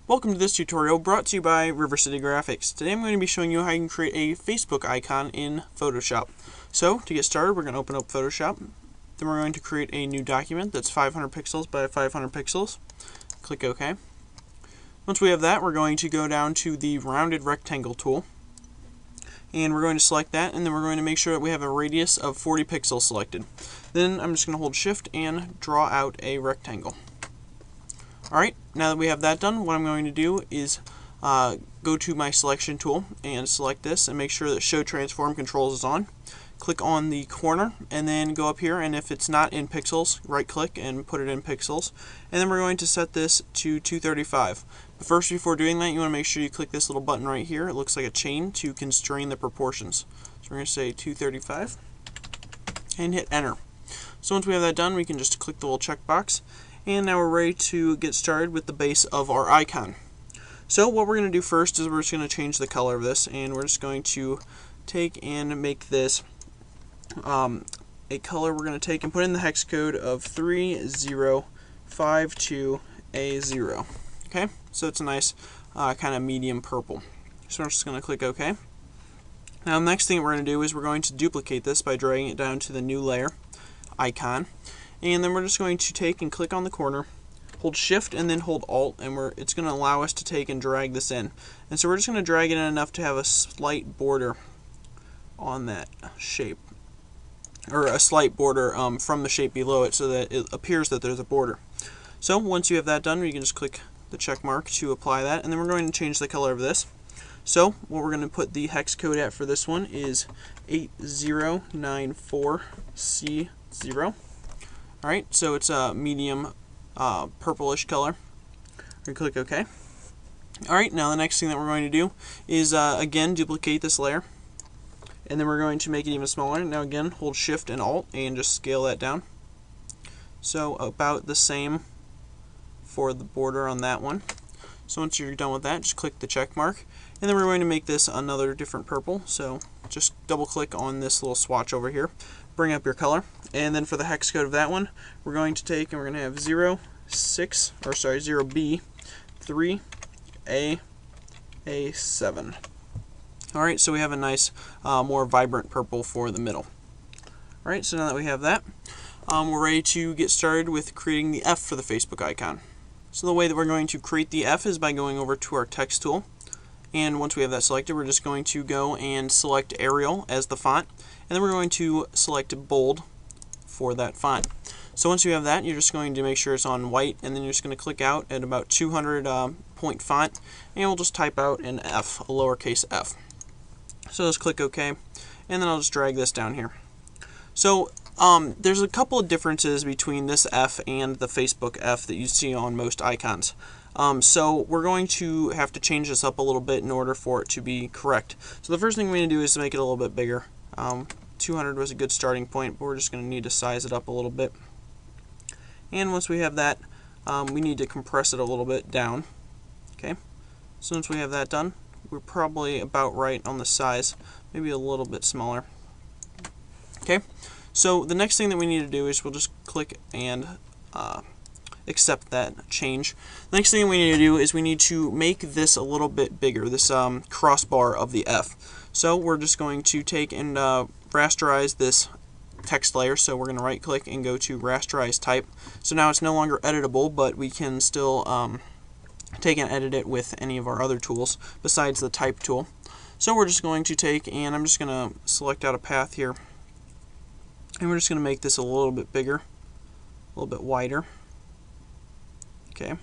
Welcome to this tutorial brought to you by River City Graphics. Today I'm going to be showing you how you can create a Facebook icon in Photoshop. So to get started, we're going to open up Photoshop. Then we're going to create a new document that's 500 pixels by 500 pixels. Click OK. Once we have that, we're going to go down to the rounded rectangle tool. And we're going to select that, and then we're going to make sure that we have a radius of 40 pixels selected. Then I'm just going to hold Shift and draw out a rectangle. Alright, now that we have that done, what I'm going to do is go to my selection tool and select this and make sure that Show Transform Controls is on. Click on the corner and then go up here, and if it's not in pixels, right click and put it in pixels. And then we're going to set this to 235. But first, before doing that, you want to make sure you click this little button right here. It looks like a chain to constrain the proportions. So we're going to say 235 and hit enter. So once we have that done, we can just click the little checkbox. And now we're ready to get started with the base of our icon. So what we're going to do first is we're just going to change the color of this, and we're just going to take and make this a color we're going to take and put in the hex code of 3052A0. Okay, so it's a nice kind of medium purple. So we're just going to click OK. Now the next thing we're going to do is we're going to duplicate this by dragging it down to the new layer icon. And then we're just going to take and click on the corner, hold Shift and then hold Alt, and it's going to allow us to take and drag this in. And so we're just going to drag it in enough to have a slight border on that shape, or a slight border from the shape below it, so that it appears that there's a border. So once you have that done, you can just click the check mark to apply that, and then we're going to change the color of this. So what we're going to put the hex code at for this one is 8094C0. Alright, so it's a medium purplish color. We click OK. Alright, now the next thing that we're going to do is again duplicate this layer, and then we're going to make it even smaller. Now again, hold Shift and Alt and just scale that down. So about the same for the border on that one. So once you're done with that, just click the check mark, and then we're going to make this another different purple. So just double click on this little swatch over here, bring up your color, and then for the hex code of that one, we're going to take and we're going to have 0B3A7. Alright, so we have a nice more vibrant purple for the middle. Alright, so now that we have that, we're ready to get started with creating the F for the Facebook icon. So the way that we're going to create the F is by going over to our text tool, and once we have that selected, we're just going to go and select Arial as the font, and then we're going to select bold for that font. So once you have that, you're just going to make sure it's on white, and then you're just going to click out at about 200 point font, and we'll just type out an F, a lowercase f. So just click OK, and then I'll just drag this down here. So there's a couple of differences between this F and the Facebook F that you see on most icons. So we're going to have to change this up a little bit in order for it to be correct. So the first thing we're going to do is to make it a little bit bigger. 200 was a good starting point, but we're just going to need to size it up a little bit. And once we have that, we need to compress it a little bit down. Okay. So once we have that done, we're probably about right on the size, maybe a little bit smaller. Okay. So the next thing that we need to do is we'll just click and accept that change. The next thing we need to do is we need to make this a little bit bigger, this crossbar of the F. So we're just going to take and rasterize this text layer. So we're going to right click and go to rasterize type. So now it's no longer editable, but we can still take and edit it with any of our other tools besides the type tool. So we're just going to take and I'm just going to select out a path here, and we're just going to make this a little bit bigger, a little bit wider. Okay,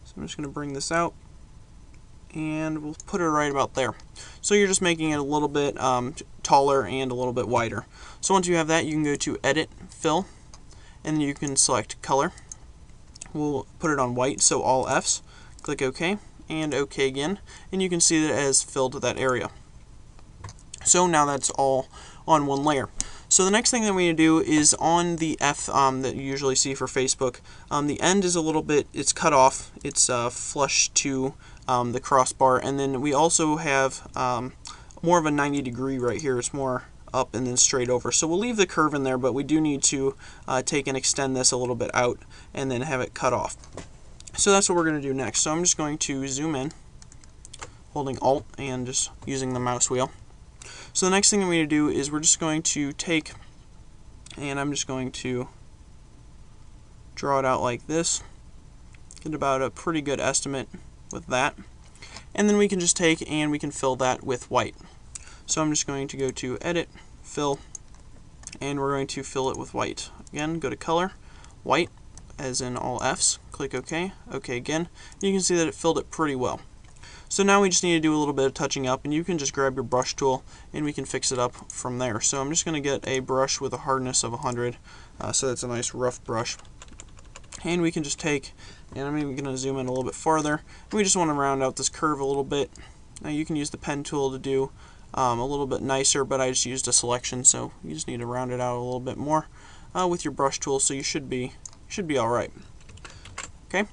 so I'm just going to bring this out, and we'll put it right about there. So you're just making it a little bit taller and a little bit wider. So once you have that, you can go to Edit, Fill, and then you can select Color. We'll put it on white, so all Fs. Click OK, and OK again, and you can see that it has filled that area. So now that's all on one layer. So the next thing that we need to do is on the F that you usually see for Facebook, the end is a little bit, it's cut off, it's flush to the crossbar, and then we also have more of a 90-degree right here. It's more up and then straight over. So we'll leave the curve in there, but we do need to take and extend this a little bit out and then have it cut off. So that's what we're going to do next. So I'm just going to zoom in, holding Alt and just using the mouse wheel. So the next thing that we need to do is we're just going to take, and I'm just going to draw it out like this, get about a pretty good estimate with that, and then we can just take and we can fill that with white. So I'm just going to go to Edit, Fill, and we're going to fill it with white. Again, go to Color, White, as in all F's, click OK, OK again, and you can see that it filled it pretty well. So now we just need to do a little bit of touching up, and you can just grab your brush tool and we can fix it up from there. So I'm just going to get a brush with a hardness of 100, so that's a nice rough brush. And we can just take, and I'm even going to zoom in a little bit farther, and we just want to round out this curve a little bit. Now you can use the pen tool to do a little bit nicer, but I just used a selection, so you just need to round it out a little bit more with your brush tool, so you should be alright. Okay.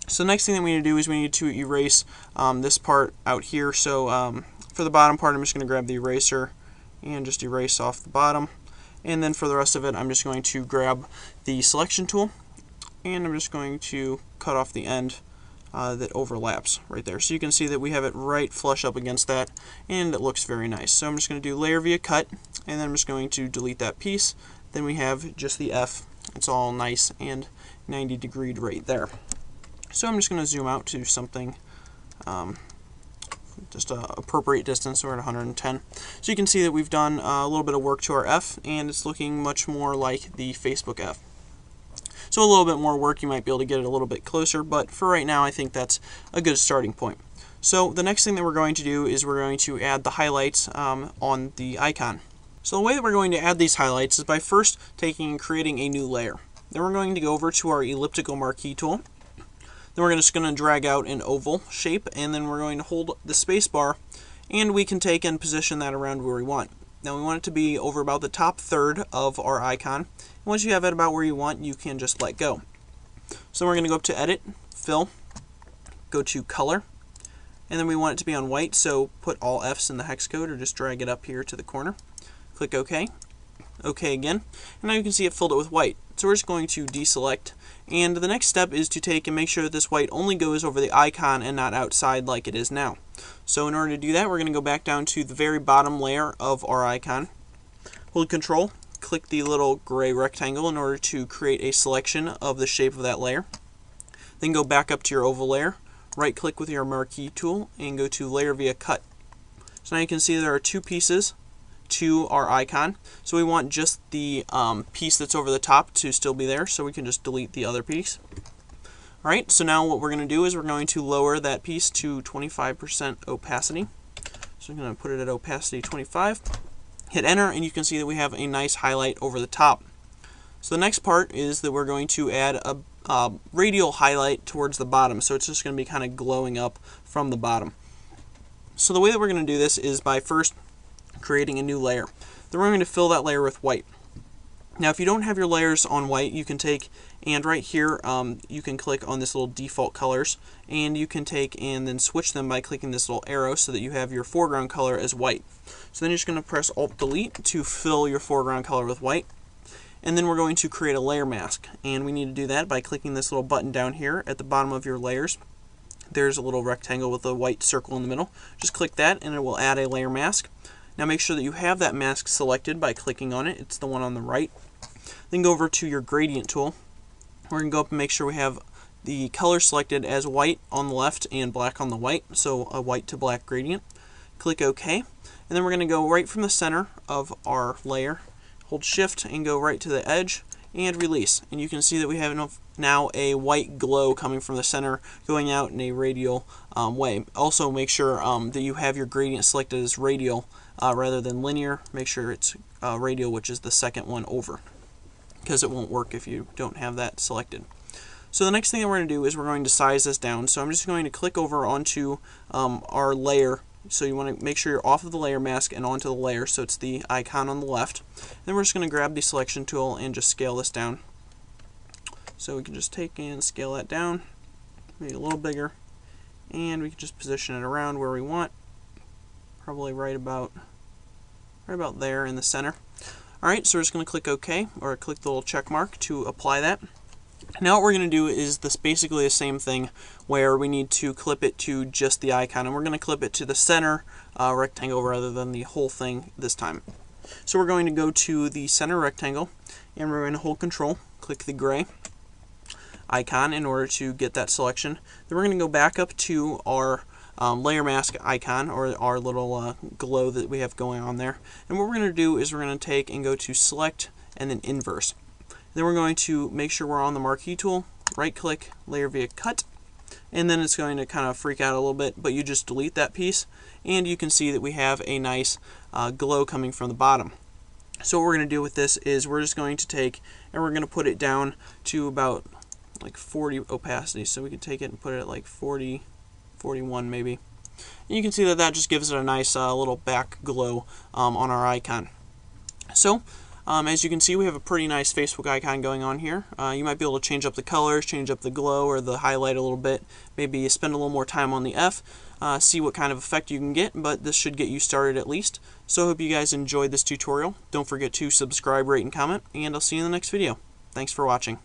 So the next thing that we need to do is we need to erase this part out here. So for the bottom part, I'm just going to grab the eraser and just erase off the bottom. And then for the rest of it, I'm just going to grab the selection tool, and I'm just going to cut off the end that overlaps right there. So you can see that we have it right flush up against that, and it looks very nice. So I'm just going to do Layer via Cut, and then I'm just going to delete that piece. Then we have just the F. It's all nice and 90 degreed right there. So I'm just going to zoom out to something just an appropriate distance. We're at 110. So you can see that we've done a little bit of work to our F, and it's looking much more like the Facebook F. So a little bit more work, you might be able to get it a little bit closer, but for right now I think that's a good starting point. So the next thing that we're going to do is we're going to add the highlights on the icon. So the way that we're going to add these highlights is by first taking and creating a new layer. Then we're going to go over to our elliptical marquee tool. Then we're just going to drag out an oval shape, and then we're going to hold the space bar, and we can take and position that around where we want. Now we want it to be over about the top third of our icon. And once you have it about where you want, you can just let go. So we're going to go up to Edit, Fill, go to Color, and then we want it to be on white, so put all F's in the hex code or just drag it up here to the corner. Click OK. OK again, and now you can see it filled it with white. So we're just going to deselect, and the next step is to take and make sure that this white only goes over the icon and not outside like it is now. So in order to do that, we're going to go back down to the very bottom layer of our icon. Hold Control, click the little gray rectangle in order to create a selection of the shape of that layer. Then go back up to your oval layer, right click with your marquee tool, and go to Layer via Cut. So now you can see there are two pieces to our icon. So we want just the piece that's over the top to still be there, so we can just delete the other piece. Alright, so now what we're going to do is we're going to lower that piece to 25% opacity. So I'm going to put it at opacity 25. Hit enter, and you can see that we have a nice highlight over the top. So the next part is that we're going to add a radial highlight towards the bottom, so it's just going to be kind of glowing up from the bottom. So the way that we're going to do this is by first creating a new layer. Then we're going to fill that layer with white. Now if you don't have your layers on white, you can take and right here you can click on this little default colors, and you can take and then switch them by clicking this little arrow so that you have your foreground color as white. So then you're just going to press Alt Delete to fill your foreground color with white, and then we're going to create a layer mask, and we need to do that by clicking this little button down here at the bottom of your layers. There's a little rectangle with a white circle in the middle. Just click that and it will add a layer mask. Now make sure that you have that mask selected by clicking on it. It's the one on the right. Then go over to your gradient tool. We're going to go up and make sure we have the color selected as white on the left and black on the right, so a white to black gradient. Click OK, and then we're going to go right from the center of our layer, hold Shift and go right to the edge and release. And you can see that we have now a white glow coming from the center going out in a radial way. Also make sure that you have your gradient selected as radial rather than linear. Make sure it's radial, which is the second one over, because it won't work if you don't have that selected. So the next thing that we're going to do is we're going to size this down. So I'm just going to click over onto our layer. So you want to make sure you're off of the layer mask and onto the layer, so it's the icon on the left. Then we're just going to grab the selection tool and just scale this down. So we can just take and scale that down, make it a little bigger, and we can just position it around where we want, probably right about there in the center. Alright, so we're just going to click OK, or click the little check mark to apply that. Now what we're going to do is basically the same thing, where we need to clip it to just the icon, and we're going to clip it to the center rectangle rather than the whole thing this time. So we're going to go to the center rectangle, and we're going to hold Control, click the gray icon in order to get that selection. Then we're going to go back up to our layer mask icon, or our little glow that we have going on there. And what we're going to do is we're going to take and go to Select and then Inverse. Then we're going to make sure we're on the Marquee tool, right click, Layer via Cut, and then it's going to kind of freak out a little bit, but you just delete that piece, and you can see that we have a nice glow coming from the bottom. So what we're going to do with this is we're just going to take and we're going to put it down to about like 40 opacity. So we can take it and put it at like 40, 41 maybe. And you can see that that just gives it a nice little back glow on our icon. So as you can see, we have a pretty nice Facebook icon going on here. You might be able to change up the colors, change up the glow or the highlight a little bit. Maybe spend a little more time on the F, see what kind of effect you can get, but this should get you started at least. So I hope you guys enjoyed this tutorial. Don't forget to subscribe, rate, and comment, and I'll see you in the next video. Thanks for watching.